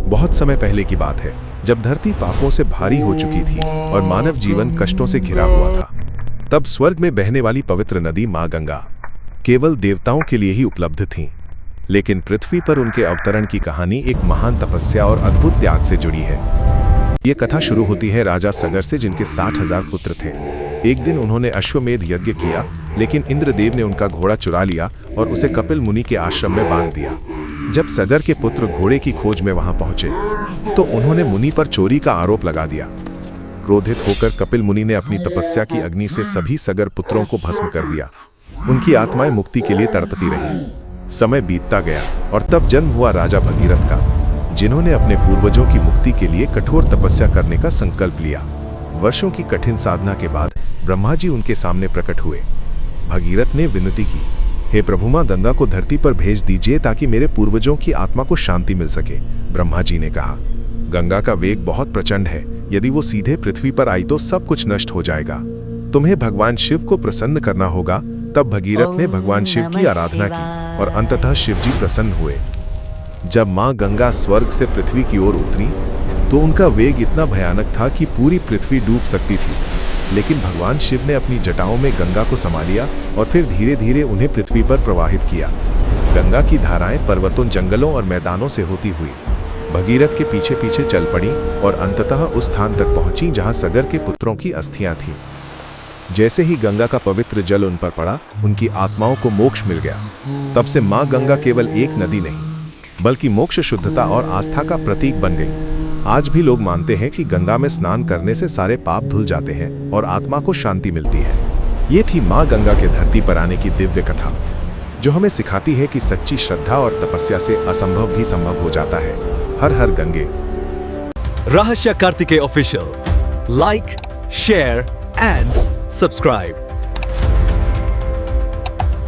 बहुत समय पहले की बात है, जब धरती पापों से भारी हो चुकी थी और मानव जीवन कष्टों से घिरा हुआ था। तब स्वर्ग में बहने वाली पवित्र नदी माँ गंगा केवल देवताओं के लिए ही उपलब्ध थी, लेकिन पृथ्वी पर उनके अवतरण की कहानी एक महान तपस्या और अद्भुत त्याग से जुड़ी है। ये कथा शुरू होती है राजा सगर से, जिनके 60,000 पुत्र थे। एक दिन उन्होंने अश्वमेध यज्ञ किया, लेकिन इंद्रदेव ने उनका घोड़ा चुरा लिया और उसे कपिल मुनि के आश्रम में बांध दिया। जब सगर के पुत्र घोड़े की खोज में वहां पहुंचे तो उन्होंने मुनि पर चोरी का आरोप लगा दिया। क्रोधित होकर कपिल मुनि ने अपनी तपस्या की अग्नि से सभी सगर पुत्रों को भस्म कर दिया। उनकी आत्माएं मुक्ति के लिए तड़पती रहीं। समय बीतता गया और तब जन्म हुआ राजा भगीरथ का, जिन्होंने अपने पूर्वजों की मुक्ति के लिए कठोर तपस्या करने का संकल्प लिया। वर्षों की कठिन साधना के बाद ब्रह्मा जी उनके सामने प्रकट हुए। भगीरथ ने विनती की, हे प्रभु, मां गंगा को धरती पर भेज दीजिए ताकि मेरे पूर्वजों की आत्मा को शांति मिल सके। ब्रह्मा जी ने कहा, गंगा का वेग बहुत प्रचंड है, यदि वो सीधे पृथ्वी पर आई तो सब कुछ नष्ट हो जाएगा। तुम्हें भगवान शिव को प्रसन्न करना होगा। तब भगीरथ ने भगवान शिव की आराधना की और अंततः शिव जी प्रसन्न हुए। जब मां गंगा स्वर्ग से पृथ्वी की ओर उतरी तो उनका वेग इतना भयानक था कि पूरी पृथ्वी डूब सकती थी, लेकिन भगवान शिव ने अपनी जटाओं में गंगा को समा लिया और फिर धीरे धीरे उन्हें पृथ्वी पर प्रवाहित किया। गंगा की धाराएं पर्वतों, जंगलों और मैदानों से होती हुई भगीरथ के पीछे पीछे चल पड़ी और अंततः उस स्थान तक पहुंची जहां सगर के पुत्रों की अस्थियां थीं। जैसे ही गंगा का पवित्र जल उन पर पड़ा, उनकी आत्माओं को मोक्ष मिल गया। तब से मां गंगा केवल एक नदी नहीं, बल्कि मोक्ष, शुद्धता और आस्था का प्रतीक बन गई। आज भी लोग मानते हैं कि गंगा में स्नान करने से सारे पाप धुल जाते हैं और आत्मा को शांति मिलती है। ये थी मां गंगा के धरती पर आने की दिव्य कथा, जो हमें सिखाती है कि सच्ची श्रद्धा और तपस्या से असंभव भी संभव हो जाता है। हर हर Gange. Rahasya Kartikeya Official. Like, share and subscribe.